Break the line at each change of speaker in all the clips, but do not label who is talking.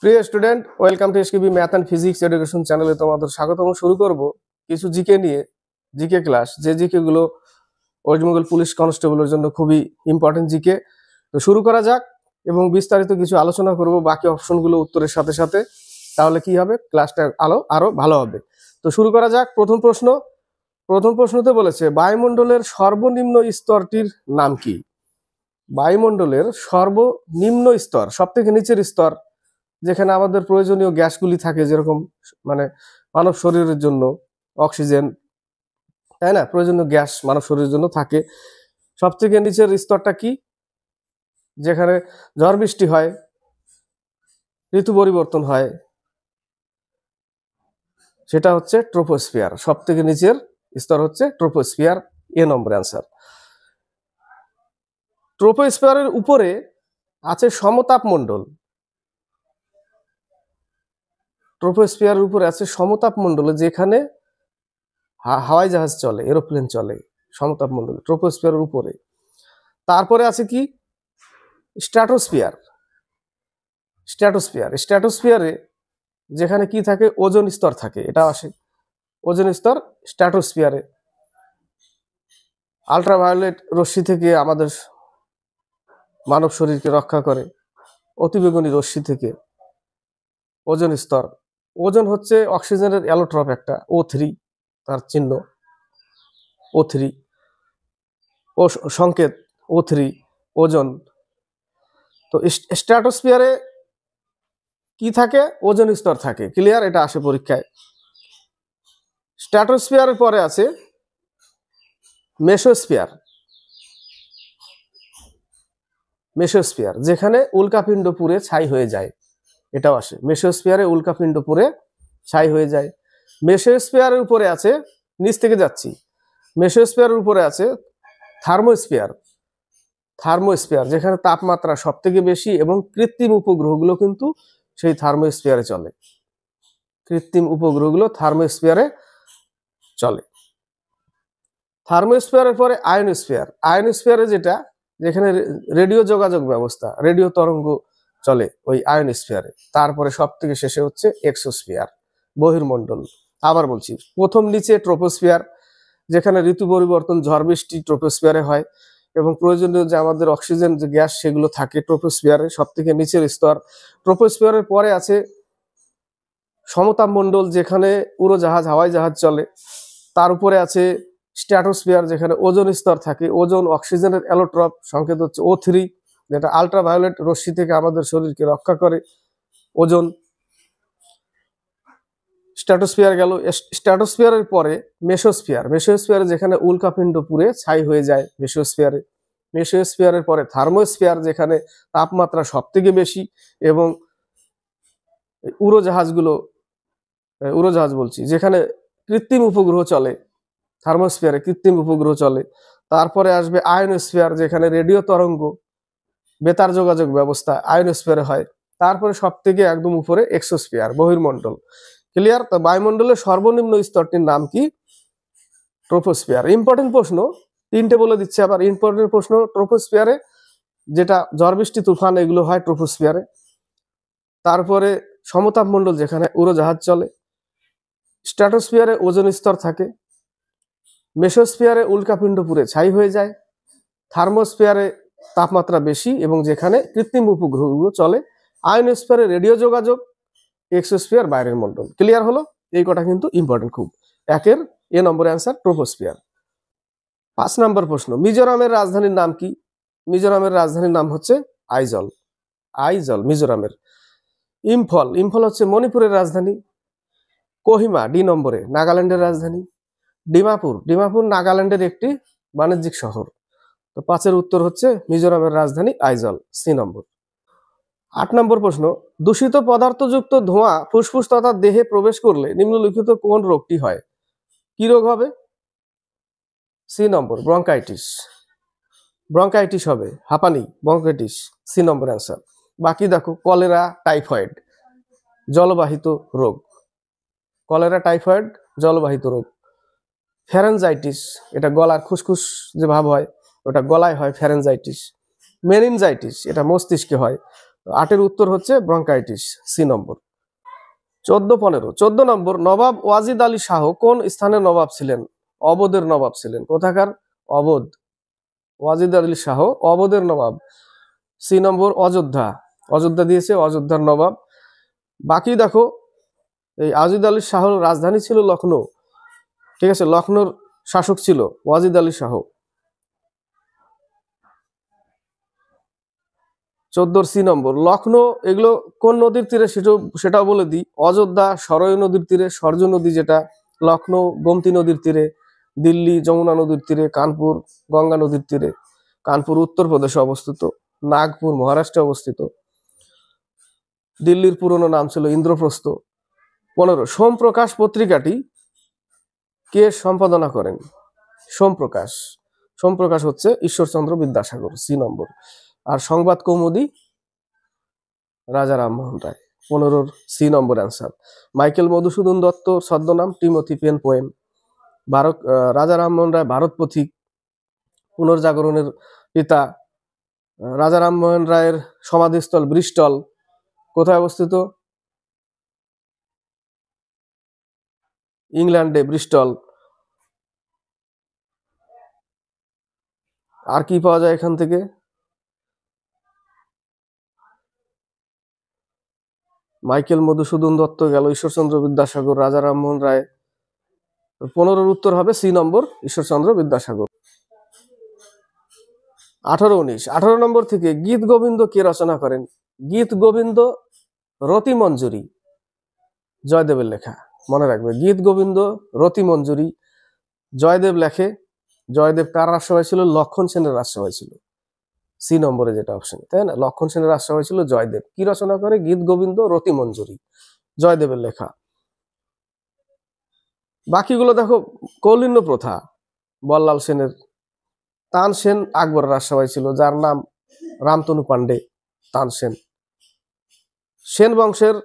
প্রিয় student, welcome to SKB math and physics education চ্যানেলে তোমাদের স্বাগতম। শুরু করব কিছু জিকে নিয়ে, জিকে ক্লাস, যে জিকে গুলো ওয়েস্ট বেঙ্গল পুলিশ কনস্টেবলের জন্য খুবই ইম্পর্টেন্ট জিকে। তো শুরু করা যাক এবং বিস্তারিত কিছু আলোচনা করব বাকি অপশনগুলো উত্তরের সাথে সাথে। তাহলে কি হবে, ক্লাসটা আরো ভালো হবে। তো শুরু করা যাক। প্রথম প্রশ্নতে বলেছে বায়ুমণ্ডলের সর্বনিম্ন স্তরটির নাম কি? বায়ুমণ্ডলের সর্বনিম্ন স্তর, সব থেকে নিচের স্তর, যেখানে আমাদের প্রয়োজনীয় গ্যাসগুলি থাকে, যেরকম মানে মানব শরীরের জন্য অক্সিজেন, তাই না, প্রয়োজনীয় গ্যাস মানব শরীরের জন্য থাকে। সব থেকে নিচের স্তরটা কি? যেখানে ঝড় বৃষ্টি হয়, ঋতু পরিবর্তন হয়, সেটা হচ্ছে ট্রোপোস্ফিয়ার। সব থেকে নিচের স্তর হচ্ছে ট্রোপোস্ফিয়ার, এ নম্বর অ্যান্সার। ট্রোপোস্ফিয়ারের উপরে আছে সমতাপ মণ্ডল। ট্রোপোস্ফিয়ারের উপরে আছে সমতাপ মণ্ডল, যেখানে হাওয়াই জাহাজ চলে, এরোপ্লেন চলে সমতাপ মণ্ডলে, ট্রোপোস্ফিয়ারের উপরে। তারপরে আছে কি? স্ট্র্যাটোস্ফিয়ার। স্ট্র্যাটোস্ফিয়ারে যেখানে কি থাকে? ওজোন স্তর থাকে, এটা আসে ওজোন স্তর স্ট্র্যাটোস্ফিয়ারে। আল্ট্রাভায়োলেট রশ্মি থেকে আমাদের মানব শরীরকে রক্ষা করে, অতিবেগুনি রশ্মি থেকে ওজোন স্তর। ওজোন হচ্ছে অক্সিজেনের অ্যালোট্রপ, একটা O3, তার চিহ্ন O3, ও সংকেত O3, ওজোন। তো স্ট্র্যাটোস্ফিয়ারে কি থাকে? ওজোন স্তর থাকে। ক্লিয়ার? এটা আসে পরীক্ষায়। স্ট্র্যাটোস্ফিয়ারের পরে আছে মেসোস্ফিয়ার। যেখানে উল্কাপিণ্ড পুড়ে ছাই হয়ে যায়, এটাও আসে। মেসোস্ফিয়ারে উল্কাপিণ্ড পুড়ে ছাই হয়ে যায়। মেসোস্ফিয়ারের উপরে আছে, নিচ থেকে যাচ্ছি, মেসোস্ফিয়ারের উপরে আছে থার্মোস্ফিয়ার, যেখানে তাপমাত্রা সব থেকে বেশি এবং কৃত্রিম উপগ্রহগুলো কিন্তু সেই থার্মোস্ফিয়ারে চলে। কৃত্রিম উপগ্রহগুলো থার্মোস্ফিয়ারে চলে। থার্মোস্ফিয়ারের পরে আয়নোস্ফিয়ারে যেখানে রেডিও যোগাযোগ ব্যবস্থা, রেডিও তরঙ্গ চলে ওই আয়নোস্ফিয়ারে। তারপরে সব থেকে শেষে হচ্ছে এক্সোস্ফিয়ার, বহির্মণ্ডল। আবার বলছি, প্রথম নিচে ট্রোপোস্ফিয়ার, যেখানে ঋতু পরিবর্তন, ঝড় বৃষ্টি ট্রোপোস্ফিয়ারে হয় এবং প্রয়োজনীয় যে আমাদের অক্সিজেন যে গ্যাস, সেগুলো থাকে ট্রোপোস্ফিয়ারে, সব থেকে নিচের স্তর। ট্রোপোস্ফিয়ারের পরে আছে সমতাপ মণ্ডল, যেখানে উড়োজাহাজ, হাওয়াই জাহাজ চলে। তার উপরে আছে স্ট্র্যাটোস্ফিয়ার, যেখানে ওজোন স্তর থাকে, ওজোন অক্সিজেনের অ্যালোট্রপ, সংকেত হচ্ছে O3, যেটা আল্ট্রাভায়োলেট রশ্মি থেকে আমাদের শরীরকে রক্ষা করে, ওজোন। স্ট্র্যাটোস্ফিয়ার গেল। স্ট্র্যাটোস্ফিয়ারের পরে মেসোস্ফিয়ারে যেখানে উল্কাপিণ্ড পুড়ে ছাই হয়ে যায়, মেসোস্ফিয়ারের পরে থার্মোস্ফিয়ার, যেখানে তাপমাত্রা সব থেকে বেশি এবং উড়োজাহাজ বলছি, যেখানে কৃত্রিম উপগ্রহ চলে, থার্মোস্ফিয়ারে কৃত্রিম উপগ্রহ চলে। তারপরে আসবে আয়নোস্ফিয়ার, যেখানে রেডিও তরঙ্গ, বেতার যোগাযোগ ব্যবস্থা আয়নোস্ফিয়ারে হয়। তারপরে সব থেকে একদম উপরে এক্সোস্ফিয়ার, বহির্মণ্ডল। ক্লিয়ার? তো বায়ুমণ্ডলের সর্বনিম্ন স্তরটির নাম কি? ট্রোপোস্ফিয়ার। ইম্পর্টেন্ট প্রশ্ন, তিনটে বলে দিচ্ছে আবার। ইম্পর্টেন্ট প্রশ্ন, ট্রোপোস্ফিয়ারে যেটা ঝড় বৃষ্টি তুফান, এগুলো হয় ট্রোপোস্ফিয়ারে। তারপরে সমতাপ মণ্ডল, যেখানে উড়োজাহাজ চলে। স্ট্র্যাটোস্ফিয়ারে ওজোন স্তর থাকে। মেসোস্ফিয়ারে উল্কাপিণ্ড পুড়ে ছাই হয়ে যায়। থার্মোস্ফিয়ারে তাপমাত্রা বেশি এবং যেখানে কৃত্রিম উপগ্রহগুলো চলে। আয়নোস্ফিয়ারে রেডিও যোগাযোগ। এক্সোস্ফিয়ার বাইরের মণ্ডল। ক্লিয়ার হলো? এই কটা কিন্তু ইম্পর্টেন্ট খুব। একের এ নম্বর অ্যান্সার ট্রোপোস্ফিয়ার। 5 নম্বর প্রশ্ন, মিজোরামের রাজধানীর নাম কি? মিজোরামের রাজধানীর নাম হচ্ছে আইজল। মিজোরামের। ইম্ফল হচ্ছে মণিপুরের রাজধানী। কোহিমা, ডি নম্বরে, নাগাল্যান্ডের রাজধানী। ডিমাপুর নাগাল্যান্ডের একটি বাণিজ্যিক শহর। তো 5-এর উত্তর হচ্ছে মিজোরামের রাজধানী আইজল, সি নম্বর। 8 নম্বর প্রশ্ন, দূষিত পদার্থযুক্ত ধোঁয়া ফুসফুস তথা দেহে প্রবেশ করলে নিম্নলিখিত কোন রোগটি হয়? কি রোগ হবে? সি নম্বর, ব্রঙ্কাইটিস হবে, হাঁপানি, ব্রঙ্কাইটিস, সি নম্বর অ্যান্সার। বাকি দেখো, কলেরা, টাইফয়েড, জলবাহিত রোগ। ফ্যারেঞ্জাইটিস, এটা গলার খুসখুস যে ভাব হয়, ওটা গলায় হয়, ফ্যারেঞ্জাইটিস। মেনিনজাইটিস, এটা মস্তিষ্কে হয়। 8-এর উত্তর হচ্ছে ব্রঙ্কাইটিস, সি নম্বর। 14-15, 14 নম্বর, নবাব ওয়াজিদ আলী শাহ কোন স্থানের নবাব ছিলেন? অবধের নবাব ছিলেন। কোথাকার? অবধ। ওয়াজিদ আলী শাহ অবধের নবাব। সি নম্বর অযোধ্যা, অযোধ্যা দিয়েছে, অযোধ্যার নবাব। বাকি দেখো, এই ওয়াজিদ আলী শাহর রাজধানী ছিল লখনৌ, ঠিক আছে, লখনৌর শাসক ছিল ওয়াজিদ আলী শাহ। 14 সি নম্বর, লখনৌ এগুলো কোন নদীর তীরে সেটাও বলে দিই। অযোধ্যা সরয়ু নদীর তীরে, সরজ নদী যেটা, লখনৌ গোমতী নদীর তীরে, দিল্লি যমুনা নদীর তীরে, কানপুর গঙ্গা নদীর তীরে। কানপুর উত্তরপ্রদেশে অবস্থিত, নাগপুর মহারাষ্ট্রে অবস্থিত। দিল্লির পুরনো নাম ছিল ইন্দ্রপ্রস্থ। 15, সোমপ্রকাশ পত্রিকাটি কে সম্পাদনা করেন? সোমপ্রকাশ, সোমপ্রকাশ হচ্ছে ঈশ্বরচন্দ্র বিদ্যাসাগর, সি নম্বর। আর সংবাদ কৌমুদী রাজা রামমোহন রায়, 15-র সি নম্বর অ্যান্সার। মাইকেল মধুসূদন দত্ত ছদ্মনাম টিমোথি পেন পোয়েম। রাজা রামমোহন রায় ভারত পথিক, পুনর্জাগরণের পিতা। রাজা রামমোহন রায়ের সমাধিস্থল ব্রিস্টল, কোথায় অবস্থিত? ইংল্যান্ডে, ব্রিস্টল। আর কি পাওয়া যায় এখান থেকে? মাইকেল মধুসূদন দত্ত গেল, ঈশ্বরচন্দ্র বিদ্যাসাগর, রাজা রামমোহন রায়। 15-র উত্তর হবে সি নম্বর, ঈশ্বরচন্দ্র বিদ্যাসাগর। 18-19, 18 নম্বর থেকে গীত গোবিন্দ কে রচনা করেন? গীত গোবিন্দ রতি মঞ্জুরি, জয়দেবের লেখা, মনে রাখবে। গীত গোবিন্দ রতি মঞ্জুরি জয়দেব লেখে। জয়দেব কার রাজসভায় ছিল? লক্ষণ সেনের রাজসভায় ছিল, সি নম্বরে যেটা অপশন, তাই না? লক্ষণ সেনের রাজসভায় ছিল জয়দেব। কি রচনা করে? গীত গোবিন্দ রতি মঞ্জুরি, জয়দেবের লেখা। বাকিগুলো দেখো, কৌলিন্য প্রথা বল্লাল সেনের। তানসেন আকবরের রাজসভায় ছিল, যার নাম রামতনু পাণ্ডে, তানসেন। সেন বংশের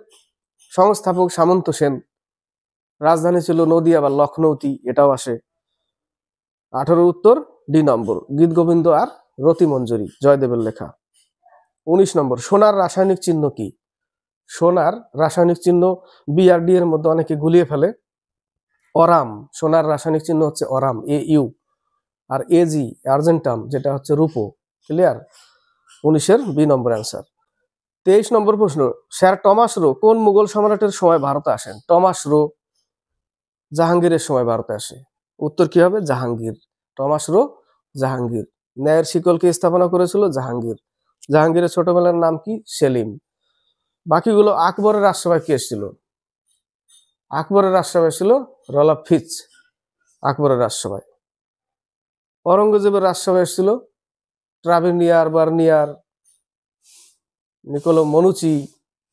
সংস্থাপক সামন্ত সেন, রাজধানী ছিল নদিয়া বা লখনৌতি, এটাও আসে। 18 উত্তর ডি নম্বর, গীত গোবিন্দ আর রতি মঞ্জুরি, জয়দেবের লেখা। 19 নম্বর, সোনার রাসায়নিক চিহ্ন কি? সোনার রাসায়নিক চিহ্ন বিআরডি এর মধ্যে অনেকে গুলিয়ে ফেলে। অরাম, সোনার রাসায়নিক চিহ্ন হচ্ছে অরাম, AU। আর AG আর্জেন্টাম, যেটা হচ্ছে রূপো। ক্লিয়ার? 19-এর বি নম্বর অ্যান্সার। 23 নম্বর প্রশ্ন, স্যার টমাস রো কোন মুঘল সম্রাটের সময় ভারতে আসেন? টমাস রো জাহাঙ্গীরের সময় ভারতে আসে। উত্তর কি হবে? জাহাঙ্গীর। Thomas Roe Jahangir. ন্যায়ের শিকলকে স্থাপনা করেছিল জাহাঙ্গীর। জাহাঙ্গীরের ছোটবেলার নাম কি? সেলিম। বাকিগুলো, আকবরের রাজসভায় কে এসেছিল? আকবরের রাজসভায় ছিল রলাব ফিচ, আকবরের রাজসভায়। অরঙ্গজেবের রাজসভায় এসেছিল ট্রাভেনিয়ার, বার্নিয়ার, নিকোলো মনুচি।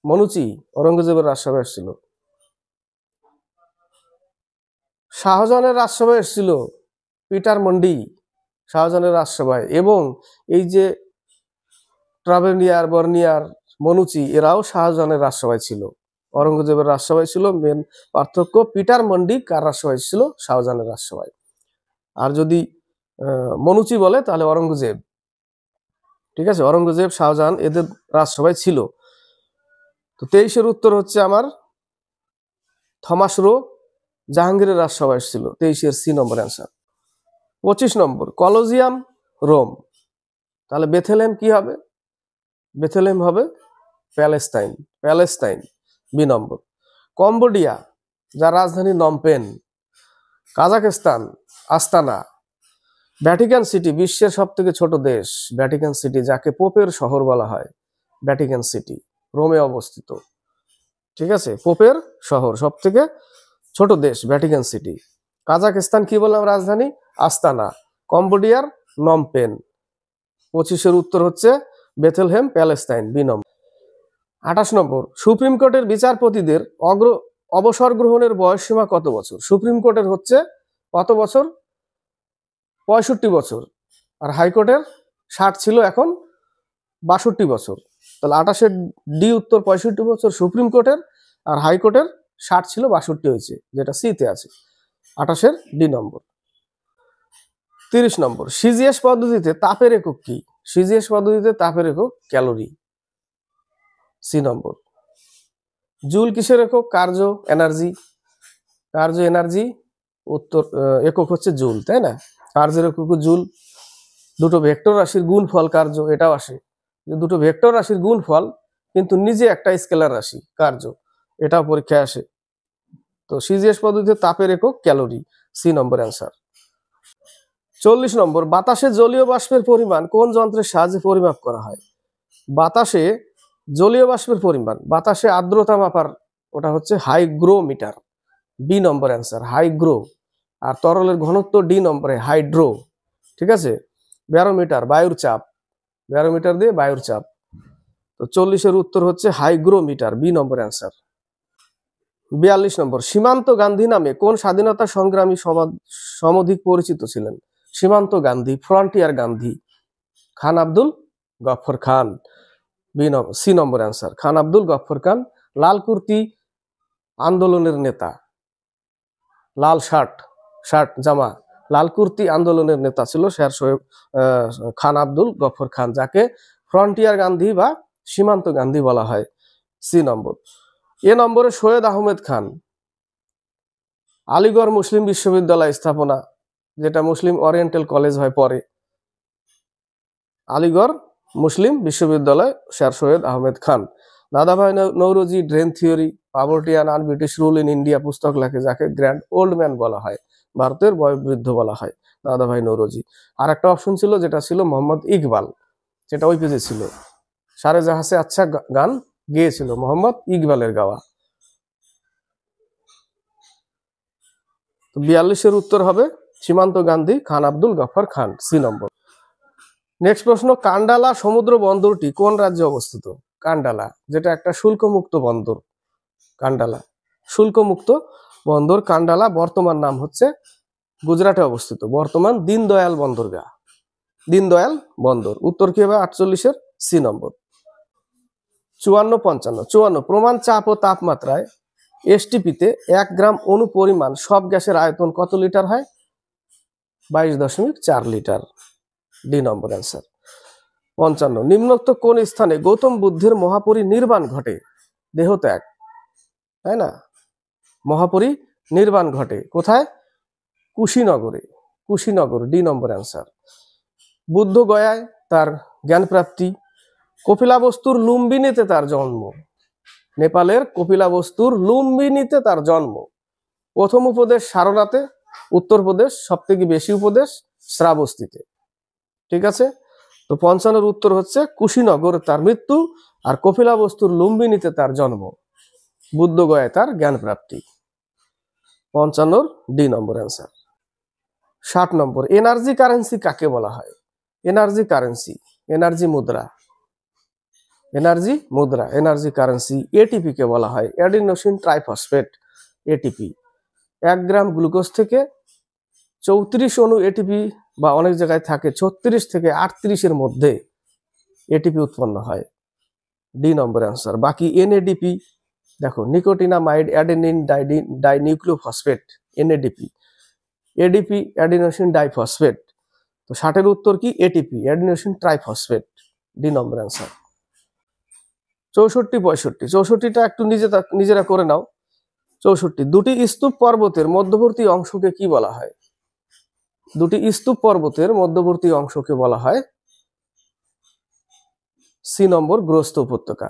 মনুচি অরঙ্গজেবের রাজসভায় এসেছিল। শাহজাহানের রাজসভায় এসেছিল পিটার মন্ডি, শাহজাহানের রাজসভায়। এবং এই যে ট্রাভেনিয়ার, বার্নিয়ার, মনুচি, এরাও শাহজাহানের রাজসভায় ছিল। অরঙ্গজেবের রাজসভায় ছিল। মেন পার্থক্য, পিটার মন্ডি কার রাজসভায় ছিল? শাহজাহানের রাজসভায়। আর যদি মনুচি বলে তাহলে অরঙ্গজেব, ঠিক আছে? অরঙ্গজেব, শাহজাহান এদের রাজসভায় ছিল। তো 23-এর উত্তর হচ্ছে আমার থমাস রো জাহাঙ্গীরের রাজসভায় এসেছিল, 23-এর সি নম্বর অ্যান্সার। 25 নম্বর, কলোজিয়াম রোম, তাহলে বেথেলেম কি হবে? বেথেলেম হবে প্যালেস্টাইন, প্যালেস্টাইন, বি নম্বর। কম্বোডিয়া, যার রাজধানী নমপেন। কাজাখস্তান আস্তানা। ভ্যাটিকান সিটি, বিশ্বের সব থেকে ছোট দেশ ভ্যাটিকান সিটি, যাকে পোপের শহর বলা হয়। ভ্যাটিকান সিটি রোমে অবস্থিত, ঠিক আছে? পোপের শহর, সব থেকে ছোট দেশ ভ্যাটিকান সিটি। কাজাখস্তান কি বললাম? রাজধানী আস্তানা। কম্বোডিয়ার নমপেন। 25-এর উত্তর হচ্ছে বেথেলহেম, প্যালেস্টাইন, বি নম্বর। 28 নম্বর, সুপ্রিম কোর্টের বিচারপতিদের অবসর গ্রহণের বয়সসীমা কত বছর? সুপ্রিম কোর্টের হচ্ছে কত বছর? 65 বছর। আর হাইকোর্টের 60 ছিল, এখন 62 বছর। তাহলে 28-এর ডি উত্তর 65 বছর সুপ্রিম কোর্টের, আর হাইকোর্টের 60 ছিল, 62 হয়েছে, যেটা সিতে আছে। 28-এর ডি নম্বর। 30 নম্বর, সিজিএস পদ্ধতিতে তাপের একক কি? সিজিএস পদ্ধতিতে তাপের একক ক্যালোরি। সি নম্বর। জুল কিসের একক? কার্য, এনার্জি। কার্য এনার্জি উত্তর একক হচ্ছে জুল, তাই না? কার্যের একক জুল। দুটো ভেক্টর রাশির গুণফল কার্য, এটাও আসে। দুটো ভেক্টর রাশির গুণফল কিন্তু নিজে একটা স্কেলার রাশি, কার্য, এটাও পরীক্ষায় আসে। তো সিজিএস পদ্ধতিতে তাপের একক ক্যালোরি, সি নম্বর অ্যান্সার। 40 নম্বর, বাতাসে জলীয় বাষ্পের পরিমাণ কোন যন্ত্রের সাহায্যে পরিমাপ করা হয়? বাতাসে জলীয় বাষ্পের পরিমাণ, বাতাসে আর্দ্রতা মাপার, ওটা হচ্ছে হাইগ্রোমিটার, বি নম্বর অ্যান্সার, হাইগ্রো। আর তরলের ঘনত্ব ডি নম্বরে, হাইড্রো। ঠিক আছে। ব্যারোমিটার, বায়ুর চাপ, ব্যারোমিটার দিয়ে বায়ুর চাপ। তো 40-এর উত্তর হচ্ছে হাইগ্রোমিটার, বি নম্বর অ্যান্সার। 42 নম্বর, সীমান্ত গান্ধী নামে কোন স্বাধীনতা সংগ্রামী সমধিক পরিচিত ছিলেন? সীমান্ত গান্ধী, ফ্রন্টিয়ার গান্ধী, খান আব্দুল গফর খান, সি নম্বর অ্যান্সার, খান আব্দুল গফর খান। লাল কুর্তি আন্দোলনের নেতা, লাল শার্ট জামা, লাল কুর্তি আন্দোলনের নেতা ছিল স্যার খান আব্দুল গফর খান, যাকে ফ্রন্টিয়ার গান্ধী বা সীমান্ত গান্ধী বলা হয়, সি নম্বর। এ নম্বরে সৈয়দ আহমেদ খান আলিগড় মুসলিম বিশ্ববিদ্যালয় স্থাপনা, যেটা মুসলিম ওরিয়েন্টাল কলেজ হয় পরে, আলিগড় মুসলিম বিশ্ববিদ্যালয়, স্যার সৈয়দ আহমেদ খান। দাদাভাই Naoroji drain theory, poverty and British rule in India পুস্তক লেখে, যাকে গ্র্যান্ড ওল্ড ম্যান বলা হয়, ভারতের বয়োবৃদ্ধ বলা হয় দাদাভাই নৌরোজি। আর একটা অপশন ছিল যেটা ছিল মোহাম্মদ ইকবাল, যেটা ওই পেজে ছিল, সারে জাহাসে আচ্ছা গান গেয়েছিল, মোহাম্মদ ইকবালের গাওয়া। 42-এর উত্তর হবে সীমান্ত গান্ধী, খান আব্দুল গফর খান, সি নম্বর। নেক্সট প্রশ্ন, কান্ডালা সমুদ্র বন্দরটি কোন রাজ্যে অবস্থিত? কান্ডালা, যেটা একটা শুল্কমুক্ত বন্দর, কান্ডালা শুল্কমুক্ত বন্দর। কান্ডালা বর্তমান নাম হচ্ছে গুজরাটে অবস্থিত, বর্তমান দীনদয়াল বন্দরগাহ, দীনদয়াল বন্দর। উত্তর কি হবে 48-এর সি নম্বর। 54 প্রমাণ চাপ ও তাপমাত্রায় এসটিপিতে 1 গ্রাম অণু পরিমাণ সব গ্যাসের আয়তন কত লিটার হয়? 22.4 লিটার, ডি নম্বর অ্যান্সার। 55 নিম্নোক্ত কোন স্থানে গৌতম বুদ্ধের মহাপরিনির্বাণ ঘটে? দেহত্যাগ, তাই না? মহাপরিনির্বাণ ঘটে কোথায়? কুশীনগরে, Kushinagar, D number answer. Buddha গয়ায় তার জ্ঞান প্রাপ্তি। কপিলাবস্তুর লুম্বিনীতে তার জন্ম, নেপালের কপিলাবস্তুর লুম্বিনীতে তার জন্ম। প্রথম উপদেশ সারনাথে, উত্তরপ্রদেশ। সব থেকে বেশি উপদেশ শ্রাবস্তিতে। ঠিক আছে। তো 55-এর উত্তর হচ্ছে কুশীনগর তার মৃত্যু, আর কপিলাবস্তুর লুম্বিনীতে তার জন্ম, বুদ্ধ গয়ায় তার জ্ঞান প্রাপ্তি। 55-র ডি নম্বর অ্যান্সার। 60 নম্বর, এনার্জি কারেন্সি কাকে বলা হয়? এনার্জি কারেন্সি, এনার্জি মুদ্রা, এনার্জি মুদ্রা, এনার্জি কারেন্সি। এটিপি কে বলা হয় অ্যাডিনোসিন ট্রাইফসফেট, এটিপি। 1 গ্রাম গ্লুকোজ থেকে 34 অণু এটিপি, বা অনেক জায়গায় থাকে 36 থেকে 38-এর মধ্যে এটিপি উৎপন্ন হয়, ডি নম্বর অ্যান্সার। বাকি এনএডিপি দেখো, nicotinamide adenine dinucleotide phosphate, NADP, ADP adenosine diphosphate. তো 60-এর উত্তর কি? ATP adenosine triphosphate, D number answer. 64-65 একটু নিজেরা করে নাও। 64 দুটি স্তূপ পর্বতের মধ্যবর্তী অংশকে কি বলা হয়? দুটি স্তূপ পর্বতের মধ্যবর্তী অংশকে বলা হয়, সি নম্বর, গ্রস্ত উপত্যকা,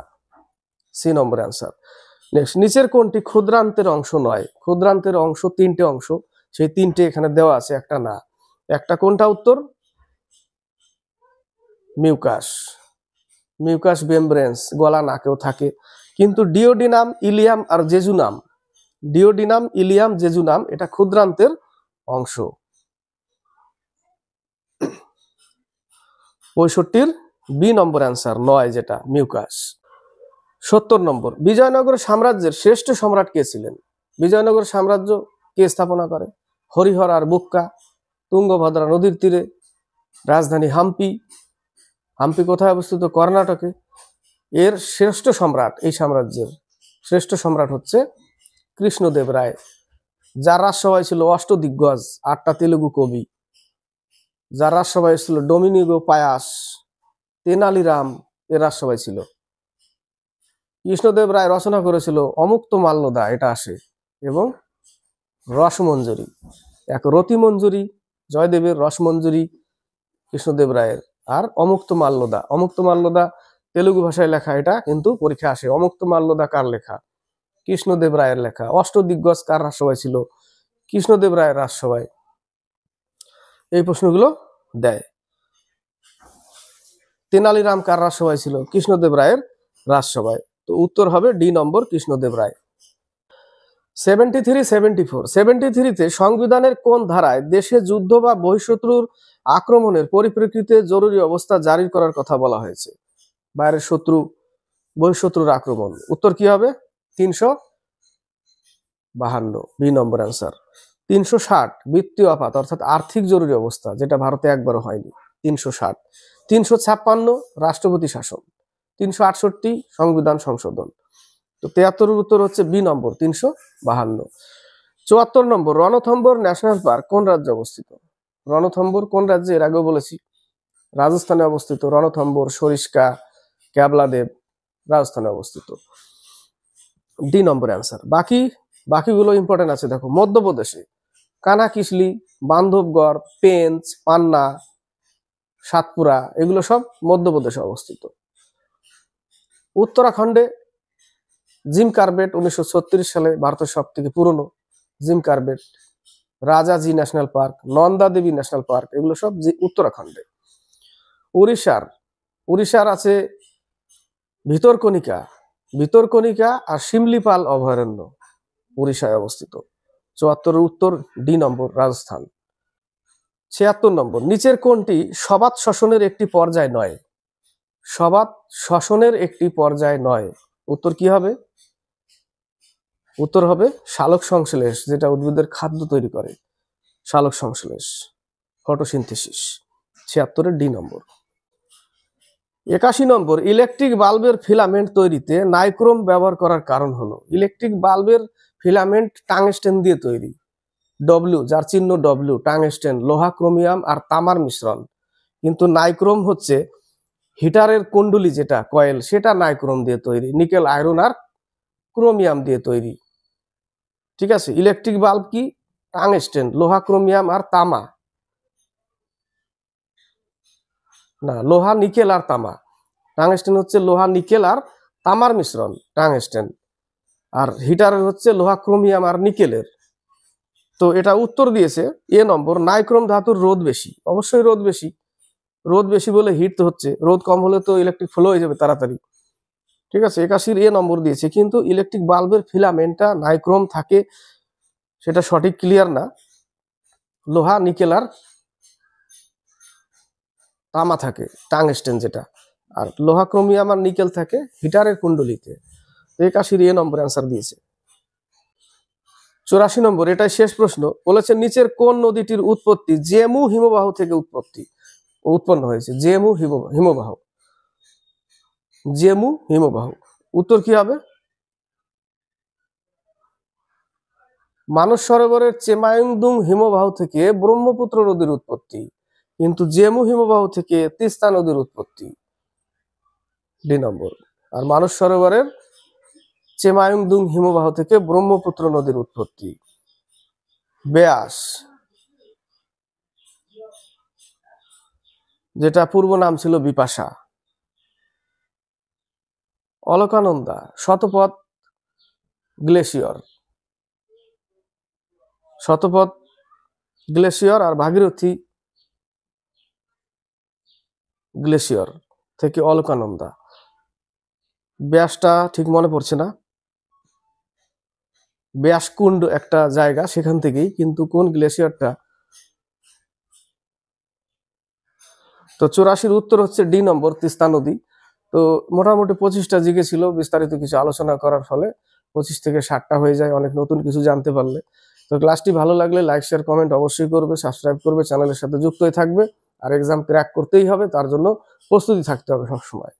সি নম্বর অ্যান্সার। নেক্সট, নিচের কোনটি ক্ষুদ্রান্তের অংশ নয়? ক্ষুদ্রান্তের অংশ 3টে অংশ, সেই 3টে এখানে দেওয়া আছে, একটা না। একটা কোনটা উত্তর? মিউকাস, মিউকাস মেমব্রেনস, গলা নাকেও থাকে। কিন্তু ডিওডিনাম, ইলিয়াম আর জেজুনাম, ডিওডিনাম, ইলিয়াম, জেজুনাম এটা ক্ষুদ্রান্তের অংশ। 65-র বি নম্বর অ্যান্সার, 9 যেটা মিউকাস। 70 নম্বর, বিজয়নগর সাম্রাজ্যের শ্রেষ্ঠ সম্রাট কে ছিলেন? বিজয়নগর সাম্রাজ্য কে স্থাপনা করে? হরিহর আর বুক্কা, তুঙ্গভদ্রা নদীর তীরে, রাজধানী হাম্পি। হাম্পি কোথায় অবস্থিত? কর্ণাটকে। এর শ্রেষ্ঠ সম্রাট, এই সাম্রাজ্যের শ্রেষ্ঠ সম্রাট হচ্ছে কৃষ্ণদেব রায়, যার রাজসভায় ছিল অষ্টদিগ্গজ, 8টা তেলুগু কবি, যার রাজসভায় ছিল ডোমিনিগো পায়াস, তেনালিরাম, এর রাজসভায় ছিল। কৃষ্ণদেব রায় রচনা করেছিল অমুক্ত মাল্যদা, এটা আসে, এবং রসমঞ্জরি। এক রতিমঞ্জরি জয়দেবের, রসমঞ্জরি কৃষ্ণদেব রায়ের, আর অমুক্ত মাল্যদা। অমুক্ত মাল্যদা তেলুগু ভাষায় লেখা, এটা কিন্তু পরীক্ষা আসে। অমুক্ত মাল্যদা কার লেখা? কৃষ্ণদেব রায়ের লেখা। অষ্টদিগ্গজ কার রাজসভায় ছিল? কৃষ্ণদেব রায়ের রাজসভায়। এই প্রশ্নগুলো দেয়। তেনালিরাম কার রাজসভায় ছিল? কৃষ্ণদেব রায়ের রাজসভায়। তো উত্তর হবে ডি নম্বর, কৃষ্ণদেব রায়। 73, 74। 73-তে সংবিধানের কোন ধারায় দেশে যুদ্ধ বা বহিঃশত্রুর আক্রমণের পরিপ্রেক্ষিতে জরুরি অবস্থা জারি করার কথা বলা হয়েছে? বাইরের শত্রু, বহিঃশত্রুর আক্রমণ। উত্তর কি হবে? 352, বি নম্বর অ্যান্সার। 360 বিত্তীয় আপাত অর্থাৎ আর্থিক জরুরি অবস্থা, যেটা ভারতে একবারও হয়নি, 360। 356 রাষ্ট্রপতি শাসন। 368 সংবিধান সংশোধন। তো 73-এর উত্তর হচ্ছে বি নম্বর, 352। 74 নম্বর, রণথম্বর ন্যাশনাল পার্ক কোন রাজ্যে অবস্থিত? রণথম্বর কোন রাজ্যে? এর আগেও বলেছি, রাজস্থানে অবস্থিত। রণথম্বর, সরিষ্কা, ক্যাবলাদেব রাজস্থানে অবস্থিত। D number answer. বাকিগুলো ইম্পর্টেন্ট আছে, দেখো। মধ্যপ্রদেশে কানাকিসলি, বান্ধবগড়, পেঞ্চ, পান্না, সাতপুরা, এগুলো সব মধ্যপ্রদেশে অবস্থিত। উত্তরাখণ্ডে জিম কার্বেট 1936 সালে ভারতের সব থেকে পুরনো Jim Corbett. Rajaji national park, Nanda Devi national park, এগুলো সব উত্তরাখণ্ডে। উড়িষ্যার আছে ভিতরকণিকা আর শিমলিপাল অভয়ারণ্য, উড়িষ্যায় অবস্থিত। 74-এর উত্তর ডি নম্বর, রাজস্থান। 76 নম্বর, নিচের কোনটি সবাত শ্বসনের একটি পর্যায় নয়? সবাত শ্বসনের একটি পর্যায় নয়। উত্তর কি হবে? উত্তর হবে সালোক সংশ্লেষ, যেটা উদ্ভিদের খাদ্য তৈরি করে, সালোক সংশ্লেষ, ফটোসিনথেসিস। 76-এর ডি নম্বর। 81 নম্বর, ইলেকট্রিক বাল্বের ফিলামেন্ট তৈরিতে নাইক্রোম ব্যবহার করার কারণ হলো? ইলেকট্রিক বাল্বের ফিলামেন্ট টাংস্টেন দিয়ে তৈরি। ডব্লিউ, যার চিহ্ন ডব্লিউ, টাংস্টেন, লোহা, ক্রোমিয়াম আর তামার মিশ্রণ। কিন্তু নাইক্রোম হচ্ছে হিটারের কুণ্ডলী, যেটা কয়েল, সেটা নাইক্রোম দিয়ে তৈরি। নিকেল, আয়রন আর ক্রোমিয়াম দিয়ে তৈরি। ঠিক আছে। ইলেকট্রিক বাল্ব কি? টাংস্টেন, লোহা, ক্রোমিয়াম আর তামা। না, লোহা, নিকেল আর তামা। টাংস্টেন হচ্ছে লোহা, নিকেল আর তামার মিশ্রণ, টাংস্টেন। আর হিটারের হচ্ছে লোহা, ক্রোমিয়াম আর নিকেলের। তো এটা উত্তর দিয়েছে এ নম্বর, নাইক্রোম ধাতুর রোধ বেশি। অবশ্যই রোধ বেশি, রোধ বেশি বলে হিট তো হচ্ছে, রোধ কম হলে তো ইলেকট্রিক ফ্লো হয়ে যাবে তাড়াতাড়ি। ঠিক আছে, 81-র এ নম্বর দিয়েছে। কিন্তু ইলেকট্রিক বাল্বের ফিলামেন্টটা নাইক্রোম থাকে, সেটা সঠিক ক্লিয়ার না। লোহা, নিকেল আর তামা থাকে, টাংস্টেন যেটা, আর লোহা, ক্রোমিয়াম আর নিকেল থাকে হিটারের কুণ্ডলিতে। 81-র এ নম্বর অ্যান্সার দিয়েছে। 84 নম্বর, এটাই শেষ প্রশ্ন, বলেছে নিচের কোন নদীটির উৎপত্তি জেমু হিমবাহ থেকে উৎপন্ন হয়েছে? জেমু হিমবাহ। উত্তর কি হবে? মানস সরোবরের চেমায়ুংদুং হিমবাহ থেকে ব্রহ্মপুত্র নদীর উৎপত্তি, কিন্তু জেমু হিমবাহ থেকে তিস্তা নদীর উৎপত্তি। ডি নম্বর। আর মানস সরোবরের চেমায়ুংদুং হিমবাহ থেকে ব্রহ্মপুত্র নদীর উৎপত্তি। বেয়াস, যেটা পূর্ব নাম ছিল বিপাশা। অলকানন্দা, শতপথ গ্লেসিয়র আর ভাগীরথী গ্লেসিয়র থেকে অলকানন্দা। ব্যাসটা ঠিক মনে পড়ছে না, ব্যাসকুণ্ড একটা জায়গা, সেখান থেকেই, কিন্তু কোন গ্লেসিয়ারটা? তো 84-র উত্তর হচ্ছে ডি নম্বর, তিস্তা নদী। তো মোটামুটি 25টা জিকে ছিল, বিস্তারিত কিছু আলোচনা করার ফলে 25 থেকে 60টা হয়ে যায়, অনেক নতুন কিছু জানতে পারলে। তো ক্লাসটি ভালো লাগলে লাইক, শেয়ার, কমেন্ট অবশ্যই করবে, সাবস্ক্রাইব করবে, চ্যানেলের সাথে যুক্ত হয়ে থাকবে। আর এক্সাম ক্র্যাক করতেই হবে, তার জন্য প্রস্তুতি থাকতে হবে সবসময়।